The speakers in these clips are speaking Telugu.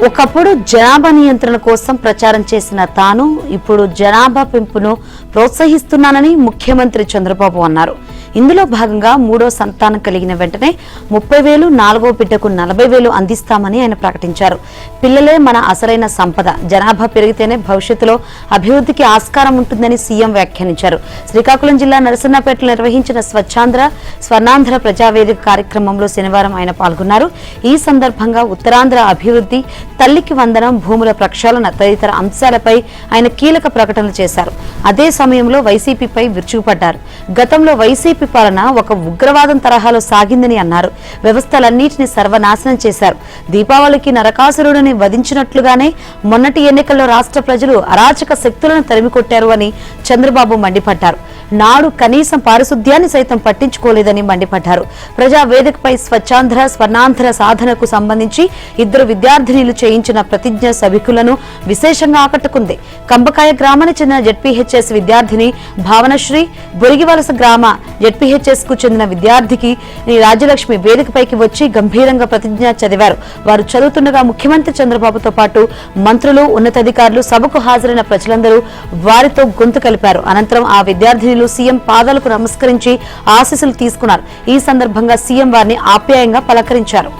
ఒకప్పుడు జనాభా నియంత్రణ కోసం ప్రచారం చేసిన తాను ఇప్పుడు జనాభా పెంపును ప్రోత్సహిస్తున్నానని ముఖ్యమంత్రి చంద్రబాబు అన్నారు. ఇందులో భాగంగా మూడో సంతానం కలిగిన వెంటనే 30,000, నాలుగో బిడ్డకు 40,000 అందిస్తామని ఆయన ప్రకటించారు. పిల్లలే మన అసలైన సంపద, జనాభా పెరిగితేనే భవిష్యత్తులో అభివృద్ధికి ఆస్కారం ఉంటుందని సీఎం వ్యాఖ్యానించారు. శ్రీకాకుళం జిల్లా నరసన్నపేటలో నిర్వహించిన స్వర్ణాంధ్ర ప్రజావేదిక కార్యక్రమంలో శనివారం ఆయన పాల్గొన్నారు. ఈ సందర్భంగా ఉత్తరాంధ్ర అభివృద్ధి, తల్లికి వందనం, భూముల ప్రక్షాళన తదితర అంశాలపై ఆయన కీలక ప్రకటనలు చేశారు. అదే సమయంలో వైసీపీపై విరుచుకుపడ్డారు. గతంలో వైసీపీ పాలన ఒక ఉగ్రవాదం తరహాలో సాగిందని అన్నారు. వ్యవస్థలన్నింటినీ సర్వనాశనం చేశారు. దీపావళికి నరకాసురుడిని వధించినట్లుగానే మొన్నటి ఎన్నికల్లో రాష్ట్ర ప్రజలు అరాచక శక్తులను తరిమికొట్టారు అని చంద్రబాబు మండిపడ్డారు. నాడు కనీసం పారిశుద్ధ్యాన్ని సైతం పట్టించుకోలేదని మండిపడ్డారు. ప్రజావేదికపై స్వర్ణాంధ్ర సాధనకు సంబంధించి 2 విద్యార్థినీలు చేయించిన ప్రతిజ్ఞ సభికులను విశేషంగా ఆకట్టుకుంది. కంబకాయ గ్రామానికి చెందిన జెడ్పీహెచ్ఎస్ విద్యార్థిని భావనశ్రీ, బొరిగివలస గ్రామ జెడ్పీహెచ్ఎస్ కు చెందిన విద్యార్థికి రాజ్యలక్ష్మి వేదికపైకి వచ్చి గంభీరంగా ప్రతిజ్ఞ చదివారు. వారు చదువుతుండగా ముఖ్యమంత్రి చంద్రబాబుతో పాటు మంత్రులు, ఉన్నతాధికారులు, సభకు హాజరైన ప్రజలందరూ వారితో గొంతు కలిపారు. అనంతరం ఆ విద్యార్థిని సీఎం పాదాలకు నమస్కరించి ఆశీస్సులు తీసుకున్నారు. ఈ సందర్భంగా సీఎం వారిని ఆప్యాయంగా పలకరించారు.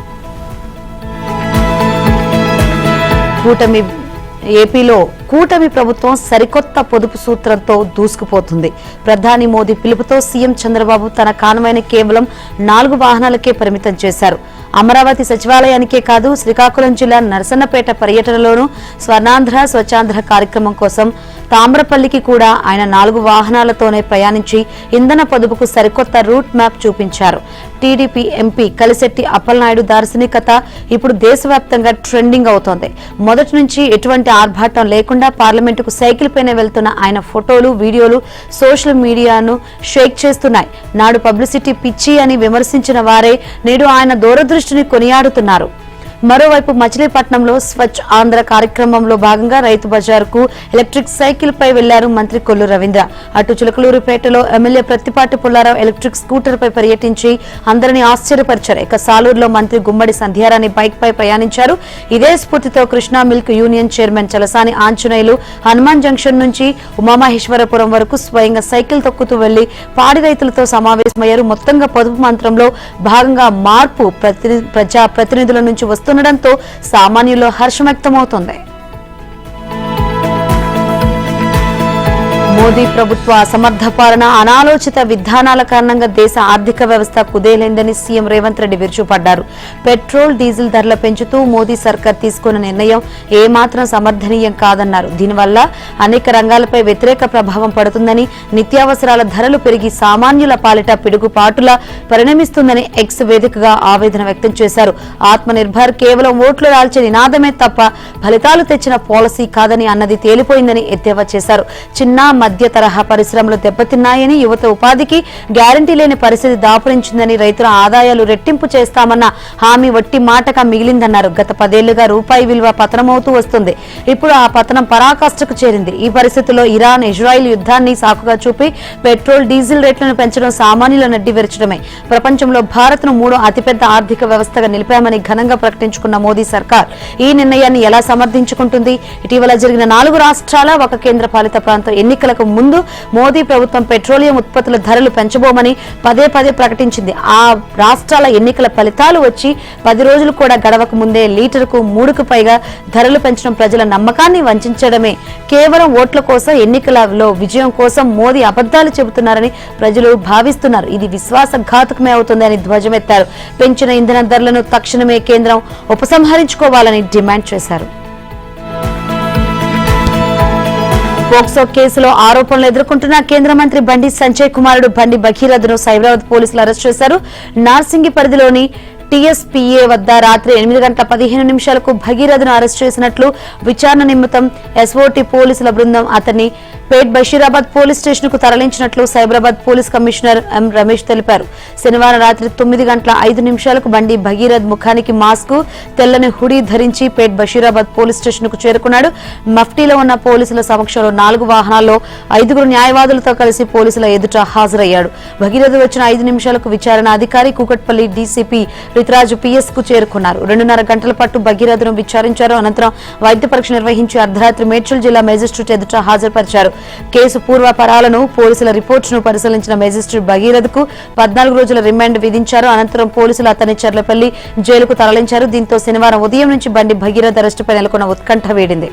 ఏపీలో కూటమి ప్రభుత్వం సరికొత్త పొదుపు సూత్రంతో దూసుకుపోతుంది. ప్రధాని మోదీ పిలుపుతో సీఎం చంద్రబాబు తన కాన్వాయ్ని కేవలం 4 వాహనాలకే పరిమితం చేశారు. అమరావతి సచివాలయానికే కాదు, శ్రీకాకుళం జిల్లా నరసన్నపేట పర్యటనలోనూ స్వర్ణాంధ్ర కార్యక్రమం కోసం తామ్రపల్లికి కూడా ఆయన 4 వాహనాలతోనే ప్రయాణించి ఇంధన పొదుపుకు సరికొత్త రూట్ మ్యాప్ చూపించారు. టీడీపీ ఎంపీ కలిశెట్టి అప్పలనాయుడు దార్శనికత ఇప్పుడు దేశవ్యాప్తంగా ట్రెండింగ్ అవుతోంది. మొదటి నుంచి ఎటువంటి ఆర్భాటం లేకుండా పార్లమెంటుకు సైకిల్ పైన వెళ్తున్న ఆయన ఫోటోలు, వీడియోలు సోషల్ మీడియాను షేక్ చేస్తున్నాయి. నాడు పబ్లిసిటీ పిచ్చి అని విమర్శించిన వారే నేడు ఆయన దూరదృష్టిని కొనియాడుతున్నారు. మరోవైపు మచిలీపట్నంలో స్వచ్ఛ ఆంధ్ర కార్యక్రమంలో భాగంగా రైతు బజార్కు ఎలక్ట్రిక్ సైకిల్ పై వెళ్లారు మంత్రి కొల్లు రవీంద్ర. అటు చిలకలూరుపేటలో MLA Prathipati Pullarao electric scooter పై పర్యటించి అందరినీ ఆశ్చర్యపరిచారు. ఇక సాలూరులో మంత్రి గుమ్మడి సంధ్యారాణి బైక్ పై ప్రయాణించారు. ఇదే స్ఫూర్తితో Krishna milk union chairman Chalasani Anjaneyulu Hanuman junction నుంచి ఉమామహేశ్వరపురం వరకు స్వయంగా సైకిల్ తొక్కుతూ వెళ్లి పాడి రైతులతో సమావేశమయ్యారు. మొత్తంగా పొదుపు మంత్రంలో భాగంగా మార్పు ప్రజా ప్రతినిధుల నుంచి వస్తుండటంతో సామాన్యుల్లో హర్షం వ్యక్తమవుతోంది. మోదీ ప్రభుత్వ అసమర్థ పాలన, అనాలోచిత విధానాల కారణంగా దేశ ఆర్థిక వ్యవస్థ కుదేలైందని సీఎం రేవంత్ రెడ్డి విరుచుపడ్డారు. పెట్రోల్, డీజిల్ ధరల పెంచుతూ మోదీ సర్కార్ తీసుకున్న నిర్ణయం ఏమాత్రం సమర్థనీయం కాదన్నారు. దీనివల్ల అనేక రంగాలపై వ్యతిరేక ప్రభావం పడుతుందని, నిత్యావసరాల ధరలు పెరిగి సామాన్యుల పాలిట పిడుగుపాటులా పరిణమిస్తుందని ఎక్స్ వేదికగా ఆవేదన వ్యక్తం చేశారు. ఆత్మ నిర్భర్ కేవలం ఓట్లు రాల్చే నినాదమే తప్ప ఫలితాలు తెచ్చిన పాలసీ కాదని అన్నది తేలిపోయిందని ఎద్దేవా చేశారు. చిన్న మధ్య తరహా పరిశ్రమలు దెబ్బతిన్నాయని, యువత ఉపాధికి గ్యారంటీ లేని పరిస్థితి దాపురించిందని, రైతుల ఆదాయాలు రెట్టింపు చేస్తామన్న హామీ వట్టి మాటగా మిగిలిందన్నారు. గత 10 ఏళ్లుగా రూపాయి విలువ పతనమవుతూ వస్తుంది. ఇప్పుడు ఆ పతనం పరాకాష్ఠకు చేరింది. ఈ పరిస్థితుల్లో ఇరాన్, ఇజ్రాయిల్ యుద్ధాన్ని సాకుగా చూపి పెట్రోల్, డీజిల్ రేట్లను పెంచడం సామాన్యుల నడ్డి విరచడమే. ప్రపంచంలో భారత్ను 3వ అతిపెద్ద ఆర్థిక వ్యవస్థగా నిలిపామని ఘనంగా ప్రకటించుకున్న మోదీ సర్కార్ ఈ నిర్ణయాన్ని ఎలా సమర్థించుకుంటుంది? ఇటీవల జరిగిన 4 రాష్ట్రాల, 1 కేంద్ర పాలిత ప్రాంతం ఎన్నికలకు ముందు మోదీ ప్రభుత్వం పెట్రోలియం ఉత్పత్తుల ధరలు పెంచబోమని పదే ప్రకటించింది. ఆ రాష్ట్రాల ఎన్నికల ఫలితాలు వచ్చి 10 రోజులు కూడా గడవక ముందే లీటర్కు 3కు పైగా ధరలు పెంచడం ప్రజల నమ్మకాన్ని వంచడమే. కేవలం ఓట్ల కోసం, ఎన్నికలలో విజయం కోసం మోదీ అబద్దాలు చెబుతున్నారని ప్రజలు భావిస్తున్నారు. ఇది విశ్వాసఘాతకమే అవుతుందని ధ్వజమెత్తారు. పెంచిన ఇంధన ధరలను తక్షణమే కేంద్రం ఉపసంహరించుకోవాలని డిమాండ్ చేశారు. పోక్సో కేసులో ఆరోపణలు ఎదుర్కొంటున్న కేంద్ర మంత్రి బండి సంజయ్ కుమారుడు బండి భగీరథను సైబరాబాద్ పోలీసులు అరెస్ట్ చేశారు. నార్సింగి పరిధిలోని టీఎస్పీఏ వద్ద రాత్రి 8:15 భగీరథను అరెస్ట్ చేసినట్లు విచారణ నిమిత్తం ఎస్ఓటీ పోలీసుల బృందం అతన్ని పేట్ బషీరాబాద్ పోలీస్ స్టేషన్ కు తరలించినట్లు Cyberabad police commissioner M Ramesh తెలిపారు. శనివారం రాత్రి 9:05 బండి భగీరథ్ ముఖానికి మాస్క్, తెల్లని హుడీ ధరించి పేట్ బషీరాబాద్ పోలీస్ స్టేషన్ కు చేరుకున్నాడు. మఫ్టీలో ఉన్న పోలీసుల సమక్షంలో 4 వాహనాల్లో 5 న్యాయవాదులతో కలిసి పోలీసుల ఎదుట హాజరయ్యాడు. భగీరథ్ వచ్చిన 5 నిమిషాలకు విచారణ అధికారి కూకట్పల్లి డీసీపీ రితరాజు పిఎస్ కు చేరుకున్నారు. 2.5 గంటల పాటు భగీరథను విచారించారు. అనంతరం వైద్య పరీక్ష నిర్వహించి అర్ధరాత్రి మేడ్చల్ జిల్లా మేజిస్ట్రేట్ ఎదుట హాజరుపరిచారు. కేసు పూర్వాపరాలను, పోలీసుల రిపోర్టును పరిశీలించిన మేజిస్ట్రేట్ భగీరథ్ కు 14 రోజుల రిమాండ్ విధించారు. అనంతరం పోలీసులు అతన్ని చర్లపల్లి జైలుకు తరలించారు. దీంతో శనివారం ఉదయం నుంచి బండి భగీరథ్ అరెస్టుపై నెలకొన్న ఉత్కంఠ వేడింది.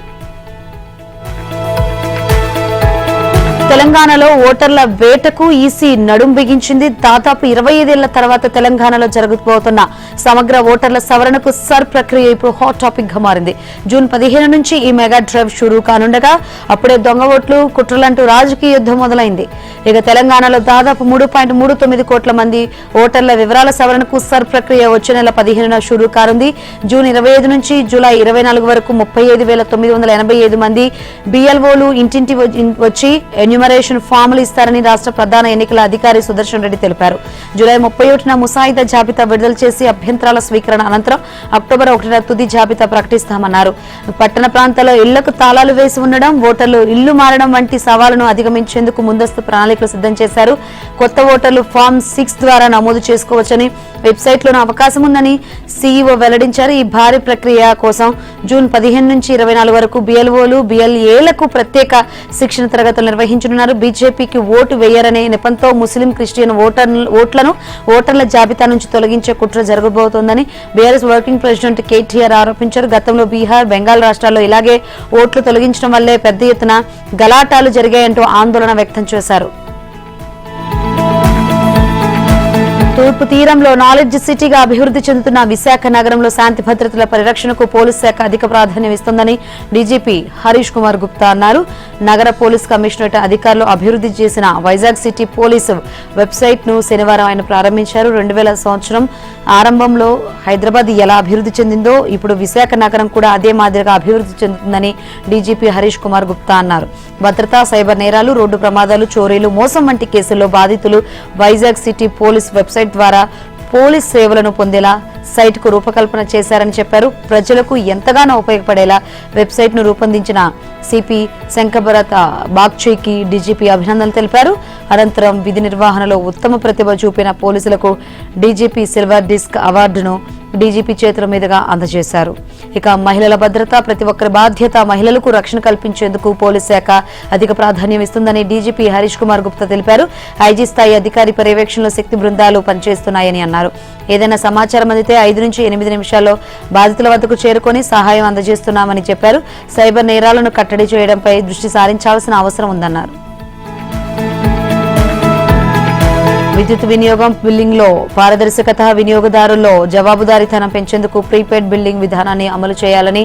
తెలంగాణలో ఓటర్ల వేటకు ఈసీ నడుం బిగించింది. దాదాపు 25 ఏళ్ల తర్వాత తెలంగాణలో జరగబోతున్న సమగ్ర ఓటర్ల సవరణకు సర్ ప్రక్రియ ఇప్పుడు హాట్ టాపిక్ గా మారింది. జూన్ 15 నుంచి ఈ మెగా డ్రైవ్ షురూ కానుండగా అప్పుడే దొంగ ఓట్లు, కుట్రలంటూ రాజకీయ యుద్ధం మొదలైంది. ఇక తెలంగాణలో దాదాపు 3.39 కోట్ల మంది ఓటర్ల వివరాల సవరణకు సర్ ప్రక్రియ వచ్చే నెల 15న షురూ కానుంది. జూన్ 25 నుంచి జూలై 24 వరకు 35,985 మంది బిఎల్ఓలు ఇంటింటి వచ్చి ఎన్యూమరేషన్ ఫామ్లు ఇస్తారని రాష్ట్ర ప్రధాన ఎన్నికల అధికారి సుదర్శన్ రెడ్డి తెలిపారు. జూలై 31న ముసాయిదా జాబితా విడుదల చేసి అభ్యంతరాల స్వీకరణ అనంతరం అక్టోబర్ 1న తుది జాబితా ప్రకటిస్తామన్నారు. పట్టణ ప్రాంతాల్లో ఇళ్లకు తాళాలు వేసి ఉండడం, ఓటర్లు ఇళ్లు మారడం వంటి సవాళ్లను అధిగమించేందుకు ముందస్తు ప్రణాళికలు సిద్ధం చేశారు. కొత్త ఓటర్లు ఫామ్ 6 ద్వారా నమోదు చేసుకోవచ్చని వెబ్సైట్లోనూ అవకాశం ఉందని సీఈఓ వెల్లడించారు. ఈ భారీ ప్రక్రియ కోసం జూన్ 15 నుంచి 24 వరకు బిఎల్ఓలు, బిఎల్ఏలకు ప్రత్యేక శిక్షణ తరగతులు నిర్వహించనున్నారు. బీజేపీకి ఓటు వేయరనే నెపంతో ముస్లిం, క్రిస్టియన్ ఓట్లను ఓటర్ల జాబితా నుంచి తొలగించే కుట్ర జరగబోతోందని బీఆర్ఎస్ వర్కింగ్ ప్రెసిడెంట్ కేటీఆర్ ఆరోపించారు. గతంలో బీహార్, బెంగాల్ రాష్ట్రాల్లో ఇలాగే ఓట్లు తొలగించడం వల్లే పెద్ద ఎత్తున గలాటాలు జరిగాయంటూ ఆందోళన వ్యక్తం చేశారు. తూర్పు తీరంలో నాలెడ్జ్ సిటీగా అభివృద్ధి చెందుతున్న విశాఖ నగరంలో శాంతి భద్రతల పరిరక్షణకు పోలీస్ శాఖ అధిక ప్రాధాన్యం ఇస్తోందని డీజీపీ హరీష్ కుమార్ గుప్తా అన్నారు. నగర పోలీస్ కమిషనరేట్ అధికారులు అభివృద్ధి చేసిన వైజాగ్ సిటీ పోలీసు వెబ్సైట్ ను శనివారం ఆయన ప్రారంభించారు. 2000 సంవత్సరం ఆరంభంలో హైదరాబాద్ ఎలా అభివృద్ధి చెందిందో ఇప్పుడు విశాఖ నగరం కూడా అదే మాదిరిగా అభివృద్ధి చెందుతుందని డీజీపీ హరీష్ కుమార్ గుప్తా అన్నారు. భద్రత, సైబర్ నేరాలు, రోడ్డు ప్రమాదాలు, చోరీలు, మోసం వంటి కేసుల్లో బాధితులు వైజాగ్ సిటీ పోలీస్ వెబ్సైట్ ద్వారా పోలీస్ సేవలను పొందేలా సైట్ కు రూపకల్పన చేశారని చెప్పారు. ప్రజలకు ఎంతగానో ఉపయోగపడేలా వెబ్సైట్ ను రూపొందించిన సిపి శంకభరత బాగ్చేకి డీజీపీ అభినందనలు తెలిపారు. అనంతరం విధి నిర్వహణలో ఉత్తమ ప్రతిభ చూపిన పోలీసులకు డీజీపీ సిల్వర్ డిస్క్ అవార్డును డీజీపీ చేతుల మీదుగా అందజేశారు. ఇక మహిళల భద్రత ప్రతి ఒక్కరి బాధ్యత. మహిళలకు రక్షణ కల్పించేందుకు పోలీస్ శాఖ అధిక ప్రాధాన్యం ఇస్తుందని డీజీపీ హరీష్ కుమార్ గుప్తా తెలిపారు. ఐజీ స్థాయి అధికారి పర్యవేక్షణలో శక్తి బృందాలు పనిచేస్తున్నాయని అన్నారు. ఏదైనా సమాచారం అందితే 5 నుంచి 8 నిమిషాల్లో బాధితుల వద్దకు చేరుకొని సహాయం అందజేస్తున్నామని చెప్పారు. సైబర్ నేరాలను కట్టడి చేయడంపై దృష్టి సారించాల్సిన అవసరం ఉందన్నారు. విద్యుత్ వినియోగం బిల్లింగ్ లో పారదర్శకత, వినియోగదారుల్లో జవాబుదారీతనం పెంచేందుకు ప్రీపెయిడ్ బిల్లింగ్ విధానాన్ని అమలు చేయాలని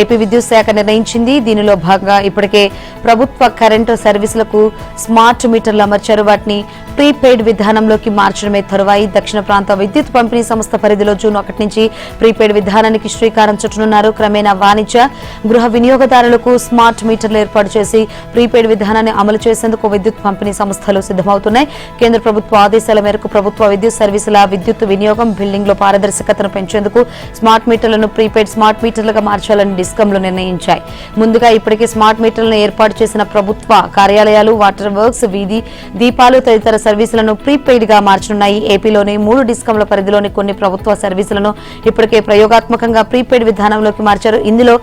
ఏపీ విద్యుత్ శాఖ నిర్ణయించింది. దీనిలో భాగంగా ఇప్పటికే ప్రభుత్వ కరెంటు సర్వీసులకు స్మార్ట్ మీటర్లు అమర్చారు. వాటిని ప్రీపెయిడ్ విధానంలోకి మార్చడమే తరువాయి. దక్షిణ ప్రాంత విద్యుత్ పంపిణీ సంస్థ పరిధిలో జూన్ 1 నుంచి ప్రీపెయిడ్ విధానానికి శ్రీకారం చుట్టనున్నారు. క్రమేణా వాణిజ్య, గృహ వినియోగదారులకు స్మార్ట్ మీటర్లు ఏర్పాటు చేసి ప్రీపెయిడ్ విధానాన్ని అమలు చేసేందుకు విద్యుత్ పంపిణీ సంస్థలు సిద్ధమవుతున్నాయి. కేంద్ర ప్రభుత్వ ఆదేశాల మేరకు ప్రభుత్వ విద్యుత్ సర్వీసుల విద్యుత్ వినియోగం బిల్లింగ్ లో పారదర్శకతను పెంచేందుకు స్మార్ట్ మీటర్లను ప్రీపెయిడ్ స్మార్ట్ మీటర్లుగా మార్చాలని డిస్కంలు నిర్ణయించాయి. ముందుగా ఇప్పటికే స్మార్ట్ మీటర్లను ఏర్పాటు చేసిన ప్రభుత్వ కార్యాలయాలు, వాటర్ వర్క్స్, వీధి దీపాలు తదితర సర్వీసులను ప్రీపెయిడ్ గా మార్చనున్నాయి. ఏపీలోని 3 డిస్కంల పరిధిలోని కొన్ని ప్రభుత్వ సర్వీసులను ఇప్పటికే ప్రయోగాత్మకంగా ప్రీపెయిడ్ విధానంలోకి మార్చారు. ఇందులో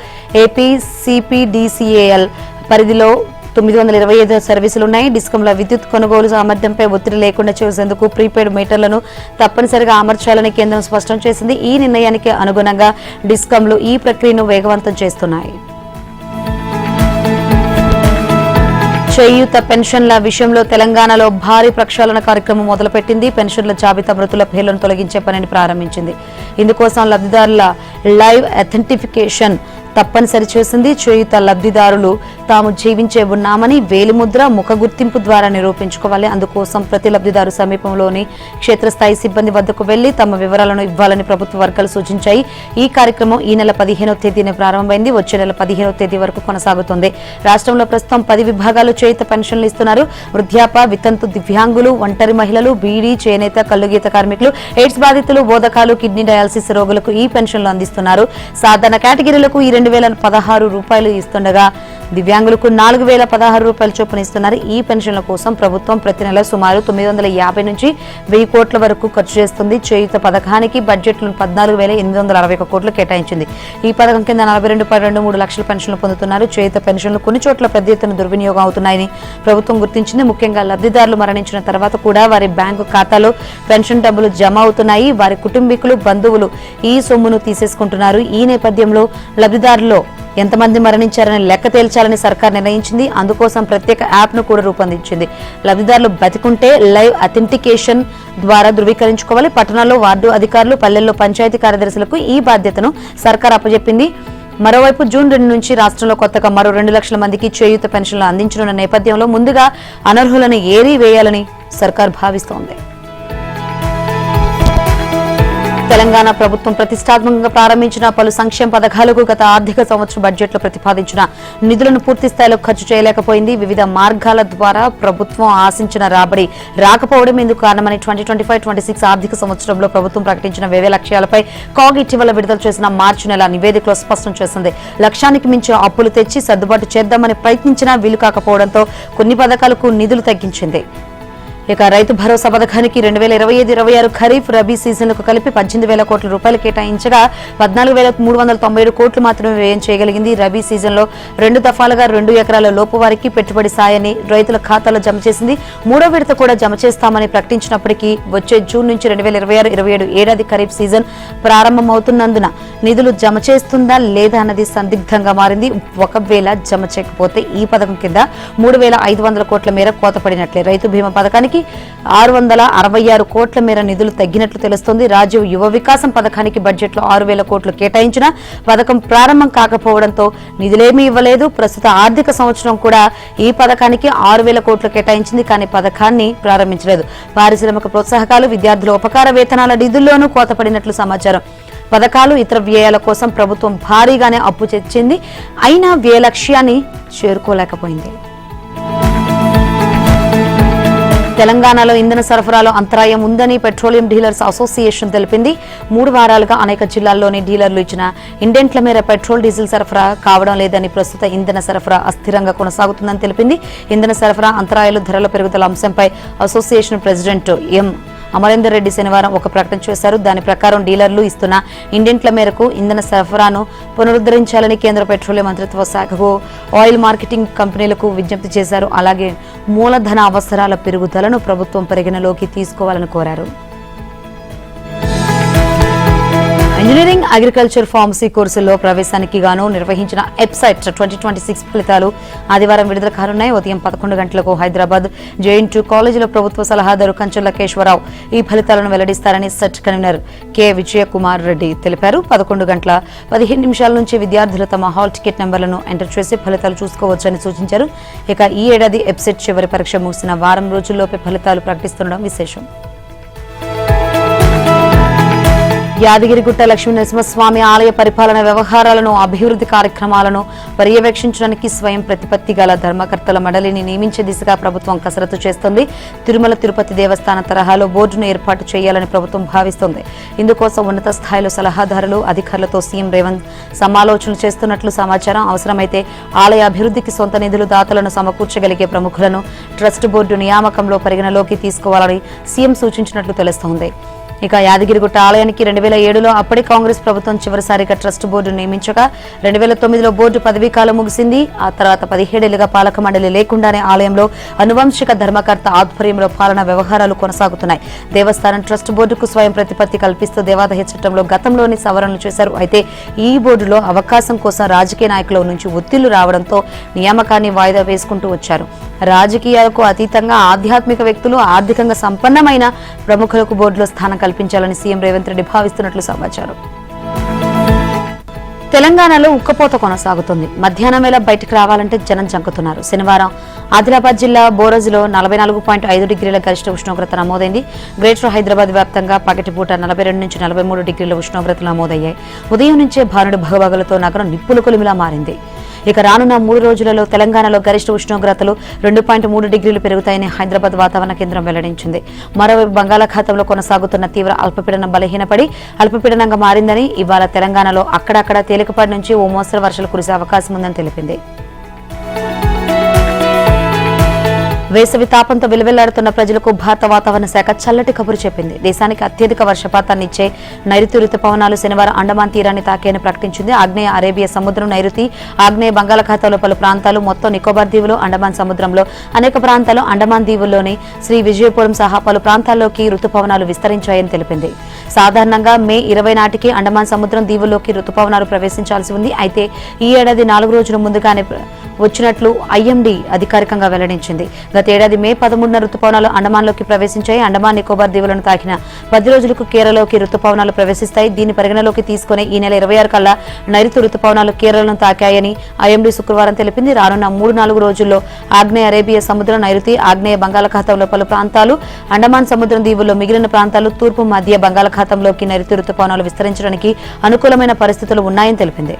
ఏపీ సిపిడిసిఏఎల్ పరిధిలో 925 సర్వీసులున్నాయి. డిస్కంల విద్యుత్ కొనుగోలు సామర్థ్యంపై ఒత్తిడి లేకుండా చేసేందుకు ప్రీపెయిడ్ మీటర్లను తప్పనిసరిగా అమర్చాలని కేంద్రం స్పష్టం చేసింది. ఈ నిర్ణయానికి అనుగుణంగా డిస్కంలు ఈ ప్రక్రియను వేగవంతం చేస్తున్నాయి. చేయూత పెన్షన్ల విషయంలో తెలంగాణలో భారీ ప్రక్షాళన కార్యక్రమం మొదలుపెట్టింది. పెన్షన్ల జాబితా మృతుల పేర్లను తొలగించే పనిని ప్రారంభించింది. ఇందుకోసం లబ్ధిదారుల లైవ్ అథెంటిఫికేషన్ తప్పనిసరి చేసింది. చేయూత లబ్ధిదారులు తాము జీవించే ఉన్నామని వేలిముద్ర, ముఖ గుర్తింపు ద్వారా నిరూపించుకోవాలి. అందుకోసం ప్రతి లబ్ధిదారు సమీపంలోని క్షేత్రస్థాయి సిబ్బంది వద్దకు వెళ్లి తమ వివరాలను ఇవ్వాలని ప్రభుత్వ వర్గాలు సూచించాయి. ఈ కార్యక్రమం ఈ నెల 15వ తేదీన ప్రారంభమైంది. వచ్చే నెల 15వ తేదీ వరకు కొనసాగుతుంది. రాష్ట్రంలో ప్రస్తుతం 10 విభాగాలు చేయూత పెన్షన్లు ఇస్తున్నారు. వృద్ధాప్య, వితంతు, దివ్యాంగులు, ఒంటరి మహిళలు, బీడీ, చేనేత, కల్లుగీత కార్మికులు, ఎయిడ్స్ బాధితులు, బోధకాలు, కిడ్నీ డయాలసిస్ రోగులకు ఈ పెన్షన్లు అందిస్తున్నారు. సాధారణ కేటగిరీలకు ఈ 2016 రూపాయలు ఇస్తుండగా దివ్యాంగులకు 4016 రూపాయల చొప్పున ఇస్తున్నారు. ఈ పెన్షన్ల కోసం ప్రభుత్వం ప్రతి నెల సుమారు 950 నుంచి 1000 కోట్ల వరకు ఖర్చు చేస్తుంది. చేయూత పథకానికి బడ్జెట్లో 14,861 కోట్లు కేటాయించింది. ఈ పథకం కింద 42.23 లక్షల పెన్షన్లు పొందుతున్నారు. చేయూత పెన్షన్లు కొన్ని చోట్ల పెద్ద ఎత్తున దుర్వినియోగం అవుతున్నాయని ప్రభుత్వం గుర్తించింది. ముఖ్యంగా లబ్ధిదారులు మరణించిన తర్వాత కూడా వారి బ్యాంకు ఖాతాలో పెన్షన్ డబ్బులు జమ అవుతున్నాయి. వారి కుటుంబీకులు, బంధువులు ఈ సొమ్మును తీసేసుకుంటున్నారు. ఈ నేపథ్యంలో లబ్ధిదారుల్లో ఎంతమంది మరణించారని లెక్క తేల్చాలని సర్కార్ నిర్ణయించింది. అందుకోసం ప్రత్యేక యాప్ ను కూడా రూపొందించింది. లబ్ధిదారులు బతికుంటే లైవ్ అథెంటికేషన్ ద్వారా ధృవీకరించుకోవాలి. పట్టణాల్లో వార్డు అధికారులు, పల్లెల్లో పంచాయతీ కార్యదర్శులకు ఈ బాధ్యతను సర్కార్ అప్పచెప్పింది. మరోవైపు జూన్ 2 నుంచి రాష్ట్రంలో కొత్తగా మరో 2 లక్షల మందికి చేయూత పెన్షన్లు అందించనున్న నేపథ్యంలో ముందుగా అనర్హులను ఏరి వేయాలని సర్కార్ భావిస్తోంది. తెలంగాణ ప్రభుత్వం ప్రతిష్టాత్మకంగా ప్రారంభించిన పలు సంక్షేమ పథకాలకు గత ఆర్థిక సంవత్సరం బడ్జెట్లో ప్రతిపాదించిన నిధులను పూర్తి స్థాయిలో ఖర్చు చేయలేకపోయింది. వివిధ మార్గాల ద్వారా ప్రభుత్వం ఆశించిన రాబడి రాకపోవడం ఇందుకు కారణమని 2025-26 ఆర్థిక సంవత్సరంలో ప్రభుత్వం ప్రకటించిన వ్యయ లక్ష్యాలపై కాగ్ ఇటీవల విడుదల చేసిన మార్చి నెల నివేదికలో స్పష్టం చేసింది. లక్ష్యానికి మించి అప్పులు తెచ్చి సర్దుబాటు చేద్దామని ప్రయత్నించినా వీలు కాకపోవడంతో కొన్ని పథకాలకు నిధులు తగ్గించింది. ఇక రైతు భరోసా పథకానికి 2025-26 ఖరీఫ్, రబీ సీజన్లకు కలిపి 18,000 కోట్ల రూపాయలు కేటాయించగా 14,397 కోట్లు మాత్రమే వ్యయం చేయగలిగింది. రబీ సీజన్లో 2 దఫాలుగా 2 ఎకరాల లోపు వారికి పెట్టుబడి సాయాన్ని రైతుల ఖాతాలో జమ చేసింది. 3వ విడత కూడా జమ చేస్తామని ప్రకటించినప్పటికీ వచ్చే జూన్ నుంచి 2026-27 ఏడాది ఖరీఫ్ సీజన్ ప్రారంభమవుతున్నందున నిధులు జమ చేస్తుందా లేదా అన్నది సందిగ్ధంగా మారింది. ఒకవేళ జమ చేయకపోతే ఈ పథకం కింద 3,500 కోట్ల మేర కోత పడినట్లే. రైతు బీమా పథకానికి 666 కోట్ల మేర నిధులు తగ్గినట్లు తెలుస్తోంది. రాజీవ్ యువ వికాసం పథకానికి బడ్జెట్లో 6,000 కోట్లు కేటాయించిన పథకం ప్రారంభం కాకపోవడంతో నిధులేమీ ఇవ్వలేదు. ప్రస్తుత ఆర్థిక సంవత్సరం కూడా ఈ పథకానికి 6,000 కోట్లు కేటాయించింది, కానీ పథకాన్ని ప్రారంభించలేదు. పారిశ్రామిక ప్రోత్సాహకాలు, విద్యార్థుల ఉపకార వేతనాల నిధుల్లోనూ కోత పడినట్లు సమాచారం. పథకాలు, ఇతర వ్యయాల కోసం ప్రభుత్వం భారీగానే అప్పు తెచ్చింది. అయినా వ్యయ లక్ష్యాన్ని చేరుకోలేకపోయింది. తెలంగాణలో ఇంధన సరఫరాలో అంతరాయం ఉందని పెట్రోలియం డీలర్స్ అసోసియేషన్ తెలిపింది. 3 వారాలుగా అనేక జిల్లాల్లోని డీలర్లు ఇచ్చిన ఇండెంట్ల మేర పెట్రోల్, డీజిల్ సరఫరా కావడం లేదని, ప్రస్తుత ఇంధన సరఫరా అస్థిరంగా కొనసాగుతుందని తెలిపింది. ఇంధన సరఫరా అంతరాయాలు, ధరల పెరుగుదల అంశంపై association president M Amarender Reddy శనివారం ఒక ప్రకటన చేశారు. దాని ప్రకారం డీలర్లు ఇస్తున్న ఇండెంట్ల మేరకు ఇంధన సరఫరాను పునరుద్ధరించాలని కేంద్ర పెట్రోలియం మంత్రిత్వ శాఖకు, ఆయిల్ మార్కెటింగ్ కంపెనీలకు విజ్ఞప్తి చేశారు. అలాగే మూలధన అవసరాల పెరుగుదలను ప్రభుత్వం పరిగణలోకి తీసుకోవాలని కోరారు. ఇంజనీరింగ్, అగ్రికల్చర్, ఫార్మసీ కోర్సుల్లో ప్రవేశానికి గాను నిర్వహించిన ఎప్సైట్ 2026 ఫలితాలు ఆదివారం విడుదల కానున్నాయి. ఉదయం 11 గంటలకు హైదరాబాద్ జేఎన్టీయూ కాలేజీలో ప్రభుత్వ సలహాదారు కంచెల కేశవరావు ఈ ఫలితాలను వెల్లడిస్తారని SET convener K Vijayakumar Reddy తెలిపారు. 11 గంటల 15 నిమిషాల నుంచి విద్యార్థులు తమ హాల్ టికెట్ నెంబర్లను ఎంటర్ చేసి ఫలితాలు చూసుకోవచ్చని సూచించారు. ఇక ఈ ఏడాది ఎప్సెట్ చివరి పరీక్ష ముగిసిన వారం రోజుల్లోపే ఫలితాలు ప్రకటిస్తుండడం విశేషం. యాదగిరిగుట్ట లక్ష్మీ నరసింహస్వామి ఆలయ పరిపాలన వ్యవహారాలను, అభివృద్ధి కార్యక్రమాలను పర్యవేక్షించడానికి స్వయం ప్రతిపత్తి గల ధర్మకర్తల మండలిని నియమించే దిశగా ప్రభుత్వం కసరత్తు చేస్తోంది. తిరుమల తిరుపతి దేవస్థాన తరహాలో బోర్డును ఏర్పాటు చేయాలని ప్రభుత్వం భావిస్తోంది. ఇందుకోసం ఉన్నత స్థాయిలో సలహాదారులు, అధికారులతో సీఎం రేవంత్ సమాలోచనలు చేస్తున్నట్లు సమాచారం. అవసరమైతే ఆలయ అభివృద్ధికి సొంత నిధులు, దాతలను సమకూర్చగలిగే ప్రముఖులను ట్రస్ట్ బోర్డు నియామకంలో పరిగణలోకి తీసుకోవాలని సీఎం సూచించినట్లు తెలుస్తోంది. ఇక యాదగిరిగుట్ట ఆలయానికి 2007లో అప్పటి కాంగ్రెస్ ప్రభుత్వం చివరిసారిగా ట్రస్ట్ బోర్డు నియమించగా 2009లో బోర్డు పదవీ కాలం ముగిసింది. ఆ తర్వాత 17 ఏళ్లుగా పాలక మండలి లేకుండానే ఆలయంలో అనువంశిక ధర్మకర్త ఆధ్వర్యంలో పాలనా వ్యవహారాలు కొనసాగుతున్నాయి. దేవస్థానం ట్రస్ట్ బోర్డుకు స్వయం ప్రతిపత్తి కల్పిస్తూ దేవాదాయ చట్టంలో గతంలోని సవరణలు చేశారు. అయితే ఈ బోర్డులో అవకాశం కోసం రాజకీయ నాయకుల నుంచి ఒత్తిళ్లు రావడంతో నియామకాన్ని వాయిదా వేసుకుంటూ వచ్చారు. రాజకీయాలకు అతీతంగా ఆధ్యాత్మిక వ్యక్తులు, ఆర్థికంగా సంపన్నమైన ప్రముఖులకు బోర్డులో స్థానం కల్పించాలని సీఎం రేవంత్ రెడ్డి భావిస్తున్నట్లు సమాచారం. తెలంగాణలో ఉక్కపోత కొనసాగుతుంది. మధ్యాహ్నం వేళ బయటకు రావాలంటే జనం జంకుతున్నారు. శనివారం ఆదిలాబాద్ జిల్లా బోరజ్లో 44.5 డిగ్రీల గరిష్ట ఉష్ణోగ్రత నమోదైంది. గ్రేటర్ హైదరాబాద్ వ్యాప్తంగా పగటిపూట 42 నుంచి 43 డిగ్రీల ఉష్ణోగ్రతలు నమోదయ్యాయి. ఉదయం నుంచే భానుడి భగభగలతో నగరం నిప్పులు కొలిమిలా మారింది. ఇక రానున్న 3 రోజులలో తెలంగాణలో గరిష్ట ఉష్ణోగ్రతలు 2.3 డిగ్రీలు పెరుగుతాయని హైదరాబాద్ వాతావరణ కేంద్రం వెల్లడించింది. మరోవైపు బంగాళాఖాతంలో కొనసాగుతున్న తీవ్ర అల్పపీడనం బలహీనపడి అల్పపీడనంగా మారిందని, ఇవాళ తెలంగాణలో అక్కడక్కడ తేలికపాటి నుంచి ఓ మోస్తరు వర్షాలు కురిసే అవకాశం ఉందని తెలిపింది. వేసవి తాపంతో విలువెల్లాడుతున్న ప్రజలకు భారత వాతావరణ శాఖ చల్లటి కబురు చెప్పింది. దేశానికి అత్యధిక వర్షపాతాన్ని ఇచ్చే నైరుతి రుతుపవనాలు శనివారం అండమాన్ తీరాన్ని తాకాయని ప్రకటించింది. ఆగ్నేయ అరేబియా సముద్రం, నైరుతి ఆగ్నేయ బంగాళాఖాతంలో పలు ప్రాంతాలు, మొత్తం నికోబార్ దీవులు, అండమాన్ సముద్రంలో అనేక ప్రాంతాలు, అండమాన్ దీవుల్లోని శ్రీ విజయపురం సహా పలు ప్రాంతాల్లోకి రుతుపవనాలు విస్తరించాయని తెలిపింది. సాధారణంగా మే 20 నాటికి అండమాన్ సముద్రం దీవుల్లోకి రుతుపవనాలు ప్రవేశించాల్సి ఉంది. అయితే ఈ ఏడాది 4 రోజుల ముందుగానే వచ్చినట్లు ఐఎండీ అధికారికంగా వెల్లడించింది. గత ఏడాది మే 13న రుతుపవనాలు అండమాన్లోకి ప్రవేశించాయి. అండమాన్ నికోబార్ దీవులను తాకిన 10 రోజులకు కేరళలోకి రుతుపవనాలు ప్రవేశిస్తాయి. దీన్ని పరిగణలోకి తీసుకుని ఈ నెల 26 కల్లా నైరుతి రుతుపవనాలు కేరళను తాకాయని ఐఎండీ శుక్రవారం తెలిపింది. రానున్న 3-4 రోజుల్లో ఆగ్నేయ అరేబియా సముద్రం, నైరుతి ఆగ్నేయ బంగాళాఖాతంలో పలు ప్రాంతాలు, అండమాన్ సముద్రం దీవుల్లో మిగిలిన ప్రాంతాలు, తూర్పు మధ్య బంగాళాఖాతంలోకి నైరుతి రుతుపవనాలు విస్తరించడానికి అనుకూలమైన పరిస్థితులు ఉన్నాయని తెలిపింది.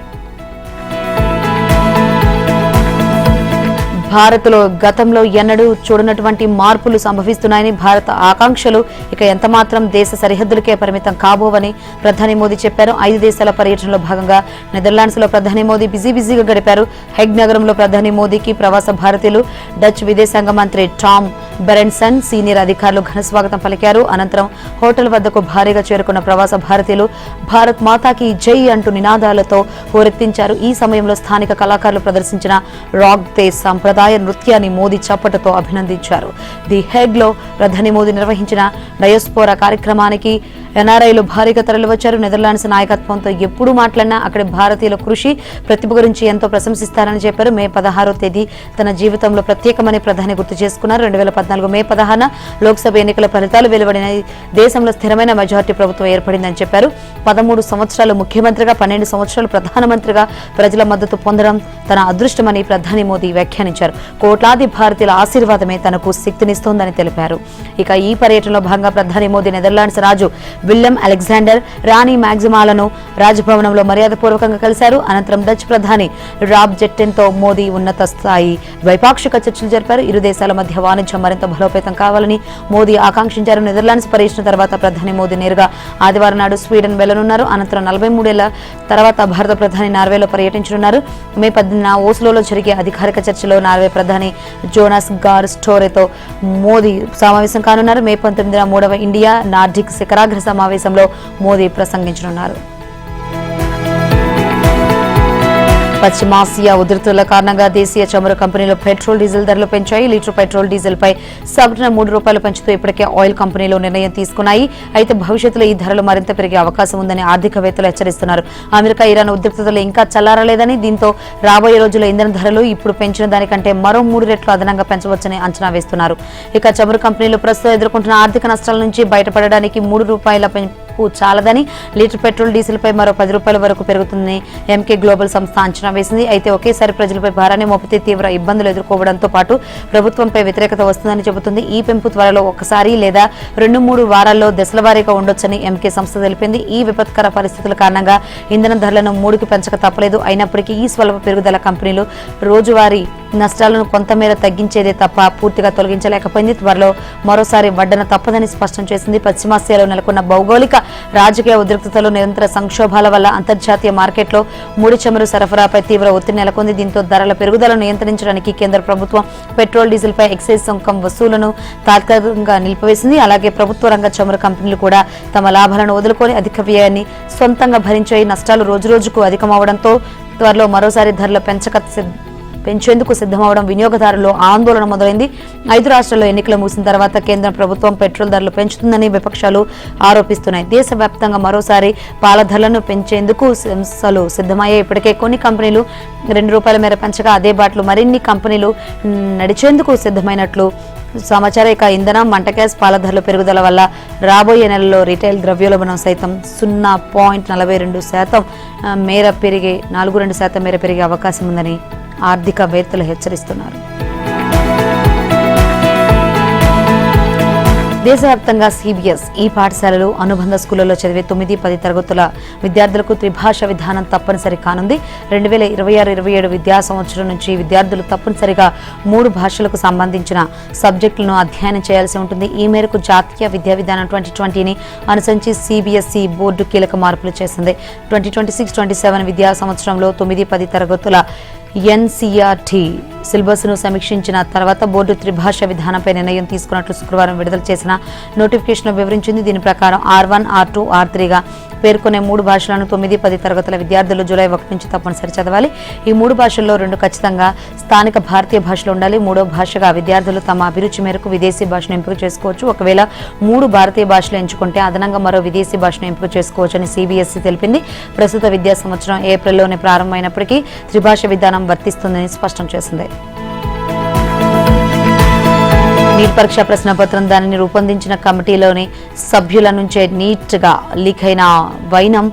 భారత్లో గతంలో ఎన్నడూ చూడనటువంటి మార్పులు సంభవిస్తున్నాయని, భారత ఆకాంక్షలు ఇక ఎంతమాత్రం దేశ సరిహద్దులకే పరిమితం కాబోవని ప్రధాని మోదీ చెప్పారు. 5 దేశాల పర్యటనలో భాగంగా నెదర్లాండ్స్లో ప్రధాని మోదీ బిజీగా గడిపారు. హెగ్ నగరంలో ప్రధాని మోదీకి ప్రవాస భారతీయులు, డచ్ విదేశాంగ మంత్రి టామ్ బెరెన్సన్, సీనియర్ అధికారులు ఘనస్వాగతం పలికారు. అనంతరం హోటల్ వద్దకు భారీగా చేరుకున్న ప్రవాస భారతీయులు భారత్ మాతాకి జై అంటూ నినాదాలతో హోరెత్తించారు. ఈ సమయంలో స్థానిక కళాకారులు ప్రదర్శించిన రాక్ దే సంప్రదాయ నృత్యాన్ని మోదీ చప్పటతో అభినందించారు. ది హెగ్ లో ప్రధాని మోదీ నిర్వహించిన డయోస్పోరా కార్యక్రమానికి ఎన్ఆర్ఐలు భారీగా తరలివచ్చారు. నెదర్లాండ్స్ నాయకత్వంతో ఎప్పుడు మాట్లాడినా అక్కడి భారతీయుల కృషి, ప్రతిభ గురించి ఎంతో ప్రశంసిస్తారని చెప్పారు. మే 16వ తేదీ తన జీవితంలో ప్రత్యేకమని ప్రధాని గుర్తు చేసుకున్నారు. 2014 మే 16న లోక్సభ ఎన్నికల ఫలితాలు వెలువడిన దేశంలో స్థిరమైన మెజార్టీ ప్రభుత్వం ఏర్పడిందని చెప్పారు. 13 సంవత్సరాలు ముఖ్యమంత్రిగా, 12 సంవత్సరాలు ప్రధానమంత్రిగా ప్రజల మద్దతు పొందడం తన అదృష్టమని ప్రధాని మోదీ వ్యాఖ్యానించారు. కోట్లాది భారతీయుల ఆశీర్వాదమే తనకు శక్తినిస్తోందని తెలిపారు. ఇక ఈ పర్యటనలో భాగంగా ప్రధాని మోదీ నెదర్లాండ్స్ రాజు విల్లెం అలెగ్జాండర్, రాణి మ్యాగ్జిమాలను రాజభవనంలో మర్యాదపూర్వకంగా కలిశారు. అనంతరం డచ్ ప్రధాని రాబ్ జెట్టెన్తో మోదీ ఉన్నత స్థాయి ద్వైపాక్షిక చర్చలు జరిపారు. ఇరు దేశాల మధ్య వాణిజ్యం మరింత బలోపేతం కావాలని మోదీ ఆకాంక్షించారు. నెదర్లాండ్స్ పర్యటన తర్వాత ప్రధాని మోదీ నేరుగా ఆదివారం నాడు స్వీడన్ వెళ్లనున్నారు. అనంతరం 43 ఏళ్ల తర్వాత భారత ప్రధాని నార్వేలో పర్యటించనున్నారు. మే 18న ఓస్లోలో జరిగే అధికారిక చర్చలో నార్వే ప్రధాని జోనాస్ గార్ స్టోరెతో మోదీ సమావేశం కానున్నారు. మే 19న 3వ ఇండియా నార్డిక్ శిఖరాగ్ర సమావేశంలో మోదీ ప్రసంగించనున్నారు. పశ్చిమాసియా ఉధృతుల కారణంగా దేశీయ చమురు కంపెనీలు పెట్రోల్, డీజిల్ ధరలు పెంచాయి. లీటర్ పెట్రోల్, డీజిల్ పై సగటున ₹3 పెంచుతూ ఇప్పటికే ఆయిల్ కంపెనీలు నిర్ణయం తీసుకున్నాయి. అయితే భవిష్యత్తులో ఈ ధరలు మరింత పెరిగే అవకాశం ఉందని ఆర్థికవేత్తలు హెచ్చరిస్తున్నారు. అమెరికా, ఇరాన్ ఉద్రిక్తతలు ఇంకా చల్లారలేదని, దీంతో రాబోయే రోజుల్లో ఇంధన ధరలు ఇప్పుడు పెంచిన దానికంటే మరో 3 రెట్లు అదనంగా పెంచవచ్చని అంచనా వేస్తున్నారు. ఇక చమురు కంపెనీలు ప్రస్తుతం ఎదుర్కొంటున్న ఆర్థిక నష్టాల నుంచి బయటపడడానికి ₹3 పెంపు చాలదని, లీటర్ పెట్రోల్, డీజిల్ పై మరో ₹10 వరకు పెరుగుతుందని ఎంకే గ్లోబల్ సంస్థ అంచనా వేసింది. అయితే ఒకేసారి ప్రజలపై భారాన్ని మోపితే తీవ్ర ఇబ్బందులు ఎదుర్కోవడంతో పాటు ప్రభుత్వంపై వ్యతిరేకత వస్తుందని చెబుతుంది. ఈ పెంపు త్వరలో ఒకసారి లేదా 2-3 వారాల్లో దశలవారీగా ఉండొచ్చని ఎంకే సంస్థ తెలిపింది. ఈ విపత్కర పరిస్థితుల కారణంగా ఇంధన ధరలను 3కి పెంచక తప్పలేదు. అయినప్పటికీ ఈ స్వల్ప పెరుగుదల కంపెనీలు రోజువారీ నష్టాలను కొంతమేర తగ్గించేదే తప్ప పూర్తిగా తొలగించలేకపోయింది. త్వరలో మరోసారి వడ్డన తప్పదని స్పష్టం చేసింది. పశ్చిమాసియాలో నెలకొన్న భౌగోళిక, రాజకీయ ఉద్రిక్తతలు, నిరంతర సంక్షోభాల వల్ల అంతర్జాతీయ మార్కెట్లో ముడి చమురు సరఫరాపై తీవ్ర ఒత్తిడి నెలకొంది. దీంతో ధరల పెరుగుదలను నియంత్రించడానికి కేంద్ర ప్రభుత్వం పెట్రోల్, డీజిల్ పై ఎక్సైజ్ సుంకం వసూలను తాత్కాలికంగా నిలిపివేసింది. అలాగే ప్రభుత్వ రంగ చమురు కంపెనీలు కూడా తమ లాభాలను వదులుకొని అధిక వ్యయాన్ని సొంతంగా భరించే నష్టాలు రోజురోజుకు అధికమవడంతో త్వరలో మరోసారి ధరలు పెంచేందుకు సిద్ధమవడం వినియోగదారుల్లో ఆందోళన మొదలైంది. 5 రాష్ట్రాల్లో ఎన్నికలు ముగిసిన తర్వాత కేంద్ర ప్రభుత్వం పెట్రోల్ ధరలు పెంచుతుందని విపక్షాలు ఆరోపిస్తున్నాయి. దేశవ్యాప్తంగా మరోసారి పాల ధరలను పెంచేందుకు సంస్థలు సిద్ధమయ్యాయి. ఇప్పటికే కొన్ని కంపెనీలు ₹2 మేర పెంచగా అదే బాటలో మరిన్ని కంపెనీలు నడిచేందుకు సిద్ధమైనట్లు సమాచారం. ఇక ఇంధనం, వంట గ్యాస్, పాల ధరల పెరుగుదల వల్ల రాబోయే నెలలో రిటైల్ ద్రవ్యోల్బణం సైతం 0.42% మేర పెరిగే 4.2% మేర పెరిగే అవకాశం ఉందని ఆర్థికవేత్తలు హెచ్చరిస్తున్నారు. దేశవ్యాప్తంగా CBS ఈ పాఠశాలలు, అనుబంధ స్కూళ్లలో చదివే 9-10 తరగతుల విద్యార్థులకు త్రిభాష విధానం తప్పనిసరి కానుంది. 2026-27 విద్యా సంవత్సరం నుంచి విద్యార్థులు తప్పనిసరిగా 3 భాషలకు సంబంధించిన సబ్జెక్టులను అధ్యయనం చేయాల్సి ఉంటుంది. ఈ మేరకు జాతీయ విద్యా విధానం 2020ని అనుసరించి CBSE బోర్డు కీలక మార్పులు చేసింది. 2026-27 విద్యా సంవత్సరంలో 9-10 తరగతుల NCERT సిలబస్ను సమీక్షించిన తర్వాత బోర్డు త్రిభాష విధానంపై నిర్ణయం తీసుకున్నట్లు శుక్రవారం విడుదల చేసిన నోటిఫికేషన్లో వివరించింది. దీని ప్రకారం R1, R2, R3గా పేర్కొనే 3 భాషలను 9-10 తరగతుల విద్యార్థులు జూలై 1 నుంచి తప్పనిసరి చదవాలి. ఈ 3 భాషల్లో 2 ఖచ్చితంగా స్థానిక భారతీయ భాషలు ఉండాలి. 3వ భాషగా విద్యార్థులు తమ అభిరుచి మేరకు విదేశీ భాషను ఎంపిక చేసుకోవచ్చు. ఒకవేళ 3 భారతీయ భాషలు ఎంచుకుంటే అదనంగా మరో విదేశీ భాషను ఎంపిక చేసుకోవచ్చని CBSE తెలిపింది. ప్రస్తుత విద్యా సంవత్సరం ఏప్రిల్లోనే ప్రారంభమైనప్పటికీ త్రిభాష విధానం వర్తిస్తుందని స్పష్టం చేసింది. నీట్ పరీక్ష ప్రశ్నపత్రం దానిని రూపొందించిన కమిటీలోని సభ్యుల నుంచే నీట్గా లీక్ అయిన వైనం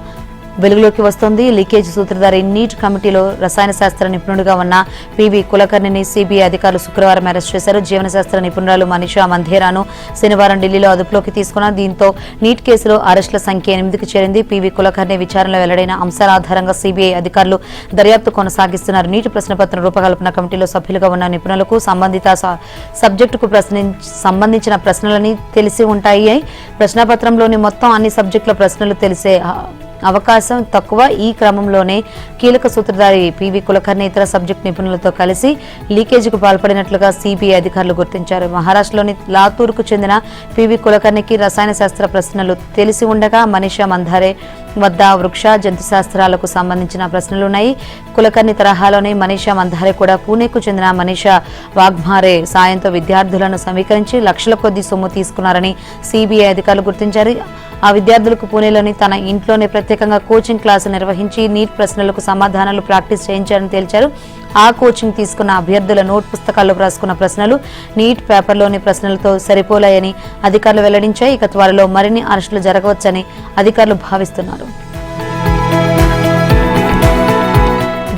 వెలుగులోకి వస్తోంది. లీకేజ్ సూత్రధారి నీట్ కమిటీలో రసాయన శాస్త్ర నిపుణుడిగా ఉన్న PV కులకర్ణిని CBI అధికారులు శుక్రవారం అరెస్ట్ చేశారు. జీవన శాస్త్ర నిపుణురాలు మనీషా మంధేరాను శనివారం ఢిల్లీలో అదుపులోకి తీసుకున్నారు. దీంతో నీట్ కేసులో అరెస్టుల సంఖ్య 8కి చేరింది. PV కులకర్ణి విచారణలో వెల్లడైన అంశాల ఆధారంగా CBI అధికారులు దర్యాప్తు కొనసాగిస్తున్నారు. నీట్ ప్రశ్నపత్రం రూపకల్పన కమిటీలో సభ్యులుగా ఉన్న నిపుణులకు సంబంధిత సబ్జెక్టుకు సంబంధించిన ప్రశ్నలని తెలిసి ఉంటాయి. ప్రశ్నపత్రంలోని మొత్తం అన్ని సబ్జెక్టుల ప్రశ్నలు తెలిసే అవకాశం తక్కువ. ఈ క్రమంలోనే కీలక సూత్రధారి PV కులకర్ణి ఇతర సబ్జెక్ట్ నిపుణులతో కలిసి లీకేజీకి పాల్పడినట్లుగా CBI అధికారులు గుర్తించారు. మహారాష్ట్రలోని లాతూర్కు చెందిన PV కులకర్ణికి రసాయన శాస్త్ర ప్రశ్నలు తెలిసి ఉండగా మనీషా మంధారే వద్ద వృక్ష జంతు శాస్త్రాలకు సంబంధించిన ప్రశ్నలున్నాయి. కులకర్ణి తరహాలోనే మనీషా మంధారే కూడా పూణేకు చెందిన మనీషా వాగ్మారే సాయంతో విద్యార్థులను సమీకరించి లక్షల కొద్దీ సొమ్ము తీసుకున్నారని CBI అధికారులు గుర్తించారు. ఆ విద్యార్థులకు పూణేలోని తన ఇంట్లోనే ప్రత్యేకంగా కోచింగ్ క్లాసు నిర్వహించి నీట్ ప్రశ్నలకు సమాధానాలు ప్రాక్టీస్ చేయించారని తేల్చారు. ఆ కోచింగ్ తీసుకున్న అభ్యర్థుల నోట్ పుస్తకాల్లో రాసుకున్న ప్రశ్నలు నీట్ పేపర్లోని ప్రశ్నలతో సరిపోలాయని అధికారులు వెల్లడించాయి. ఇక త్వరలో మరిన్ని అరెస్టులు జరగవచ్చని అధికారులు భావిస్తున్నారు.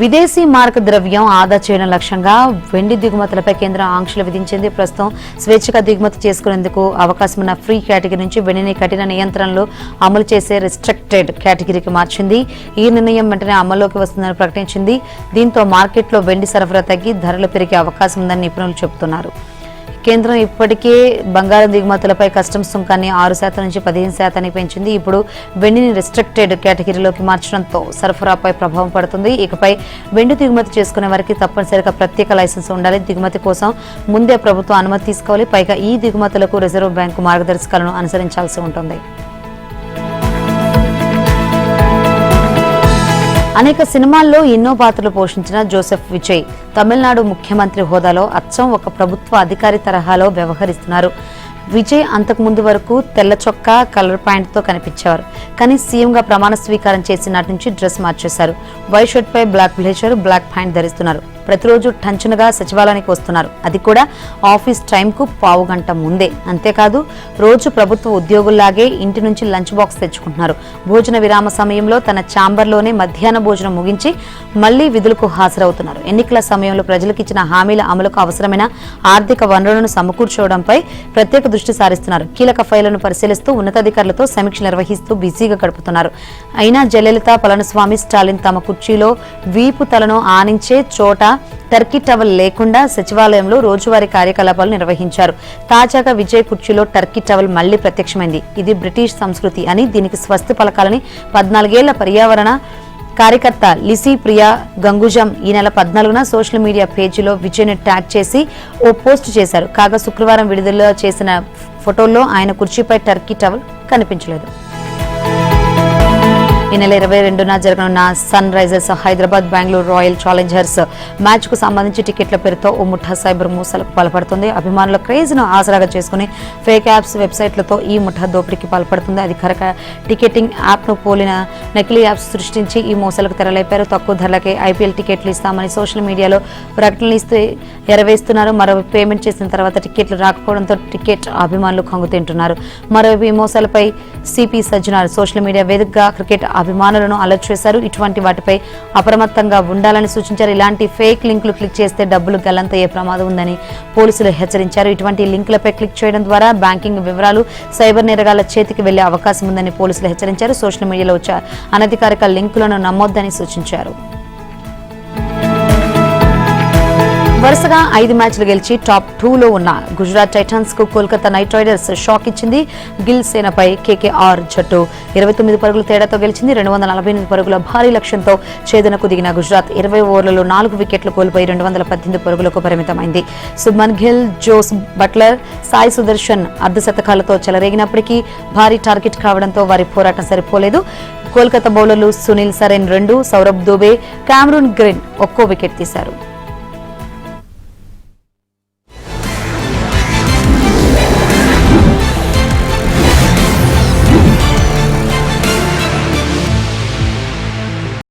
విదేశీ మారక ద్రవ్యం ఆదా చేయడం లక్ష్యంగా వెండి దిగుమతులపై కేంద్రం ఆంక్షలు విధించింది. ప్రస్తుతం స్వేచ్ఛగా దిగుమతి చేసుకునేందుకు అవకాశం ఉన్న ఫ్రీ కేటగిరీ నుంచి వెండిని కఠిన నియంత్రణలు అమలు చేసే రిస్ట్రిక్టెడ్ కేటగిరీకి మార్చింది. ఈ నిర్ణయం వెంటనే అమల్లోకి వస్తుందని ప్రకటించింది. దీంతో మార్కెట్లో వెండి సరఫరా తగ్గి ధరలు పెరిగే అవకాశం ఉందని నిపుణులు చెబుతున్నారు. కేంద్రం ఇప్పటికే బంగారం దిగుమతులపై కస్టమ్స్ సుంకాన్ని 6% నుంచి 15% పెంచింది. ఇప్పుడు వెండిని రిస్ట్రిక్టెడ్ కేటగిరీలోకి మార్చడంతో సరఫరాపై ప్రభావం పడుతుంది. ఇకపై వెండి దిగుమతి చేసుకునే వారికి తప్పనిసరిగా ప్రత్యేక లైసెన్స్ ఉండాలి. దిగుమతి కోసం ముందే ప్రభుత్వం అనుమతి తీసుకోవాలి. పైగా ఈ దిగుమతులకు రిజర్వ్ బ్యాంకు మార్గదర్శకాలను అనుసరించాల్సి ఉంటుంది. అనేక సినిమాల్లో ఎన్నో పాత్రలు పోషించిన జోసెఫ్ విజయ్ తమిళనాడు ముఖ్యమంత్రి హోదాలో అచ్చం ఒక ప్రభుత్వ అధికారి తరహాలో వ్యవహరిస్తున్నారు. విజయ్ అంతకు ముందు వరకు తెల్ల చొక్కా, కలర్ ప్యాంట్తో కనిపించేవారు. కానీ సీఎంగా ప్రమాణ స్వీకారం చేసిన నాటి నుంచి డ్రెస్ మార్చేశారు. వైట్ షర్ట్ పై బ్లాక్ బ్లేజర్, బ్లాక్ ప్యాంట్ ధరిస్తున్నారు. ప్రతిరోజు టంచనగా సచివాలయానికి వస్తున్నారు. అది కూడా ఆఫీస్ టైంకు పావు గంట ముందే. అంతేకాదు రోజు ప్రభుత్వ ఉద్యోగుల్లాగే ఇంటి నుంచి లంచ్ బాక్స్ తెచ్చుకుంటున్నారు. భోజన విరామ సమయంలో తన ఛాంబర్లోనే మధ్యాహ్న భోజనం ముగించి మళ్లీ విధులకు హాజరవుతున్నారు. ఎన్నికల సమయంలో ప్రజలకు ఇచ్చిన హామీల అమలుకు అవసరమైన ఆర్థిక వనరులను సమకూర్చోవడంపై ప్రత్యేక దృష్టి సారిస్తున్నారు. కీలక ఫైళ్లను పరిశీలిస్తూ ఉన్నతాధికారులతో సమీక్ష నిర్వహిస్తూ బిజీగా గడుపుతున్నారు. అయినా జయలలిత, పళనిస్వామి, స్టాలిన్ తమ కుర్చీలో వీపు తలను ఆనించే చోట టర్కీ టవల్ లేకుండా సచివాలయంలో రోజువారీ కార్యకలాపాలు నిర్వహించారు. తాజాగా విజయ్ కుర్చీలో టర్కీ టవల్ మళ్లీ ప్రత్యక్షమైంది. ఇది బ్రిటిష్ సంస్కృతి అని, దీనికి స్వస్తి పలకాలని 14 ఏళ్ల పర్యావరణ కార్యకర్త లిసీ ప్రియా గంగుజం ఈ నెల 14న సోషల్ మీడియా పేజీలో విజయ్ని ట్యాగ్ చేసి ఓ పోస్ట్ చేశారు. కాగా శుక్రవారం విడుదల చేసిన ఫోటోల్లో ఆయన కుర్చీపై టర్కీ టవల్ కనిపించలేదు. ఈ నెల 22న జరగనున్న Sunrisers Hyderabad Bengaluru Royal Challengers match కు సంబంధించి టికెట్ల పేరుతో ఓ ముఠా సైబర్ మూసలకు పాల్పడుతుంది. అభిమానుల క్రేజ్ ను ఆసరాగా చేసుకుని ఫేక్ యాప్స్ వెబ్సైట్లతో ఈ ముఠా దోపిడీకి పాల్పడుతుంది. అధికారిక టికెటింగ్ యాప్ ను పోలిన నకిలీ యాప్స్ సృష్టించి ఈ మోసాలకు తెరలేపారు. తక్కువ ధరలకే ఐపీఎల్ టికెట్లు ఇస్తామని సోషల్ మీడియాలో ప్రకటనలు ఇస్తూ ఎరవేస్తున్నారు. మరోవైపు పేమెంట్ చేసిన తర్వాత టికెట్లు రాకపోవడంతో టికెట్ అభిమానులు కంగుతింటున్నారు. మరోవైపు ఈ మోసాలపై సిపి సజ్జనార్ సోషల్ మీడియా వేదికగా క్రికెట్ అభిమానులను అలర్ట్ చేశారు. ఇటువంటి వాటిపై అప్రమత్తంగా ఉండాలని సూచించారు. ఇలాంటి ఫేక్ లింకులు క్లిక్ చేస్తే డబ్బులు గల్లంతయ్యే ప్రమాదం ఉందని పోలీసులు హెచ్చరించారు. ఇటువంటి లింకులపై క్లిక్ చేయడం ద్వారా బ్యాంకింగ్ వివరాలు సైబర్ నేరగాళ్ల చేతికి వెళ్లే అవకాశం ఉందని పోలీసులు హెచ్చరించారు. సోషల్ మీడియాలో వచ్చే అనధికారిక లింకులను నమ్మొద్దని సూచించారు. వరుసగా 5 మ్యాచ్లు గెలిచి టాప్ 2లో ఉన్న గుజరాత్ టైటన్స్ కు కోల్కతా నైట్ రైడర్స్ షాక్ ఇచ్చింది. గిల్ సేనపై కేకేఆర్ జట్టు 29 పరుగుల తేడాతో గెలిచింది. 248 పరుగుల భారీ లక్ష్యంతో ఛేదనకు దిగిన గుజరాత్ 20 ఓవర్లలో 4 వికెట్లు కోల్పోయి 218 పరుగులకు పరిమితమైంది. శుభ్మన్ గిల్, జోస్ బట్లర్, సాయి సుదర్శన్ అర్ధశతకాలతో చెలరేగినప్పటికీ భారీ టార్గెట్ కావడంతో వారి పోరాటం సరిపోలేదు. కోల్కతా బౌలర్లు సునీల్ సరెన్ 2, సౌరభ్ దుబే, కామరూన్ గ్రీన్ ఒక్కో వికెట్ తీశారు.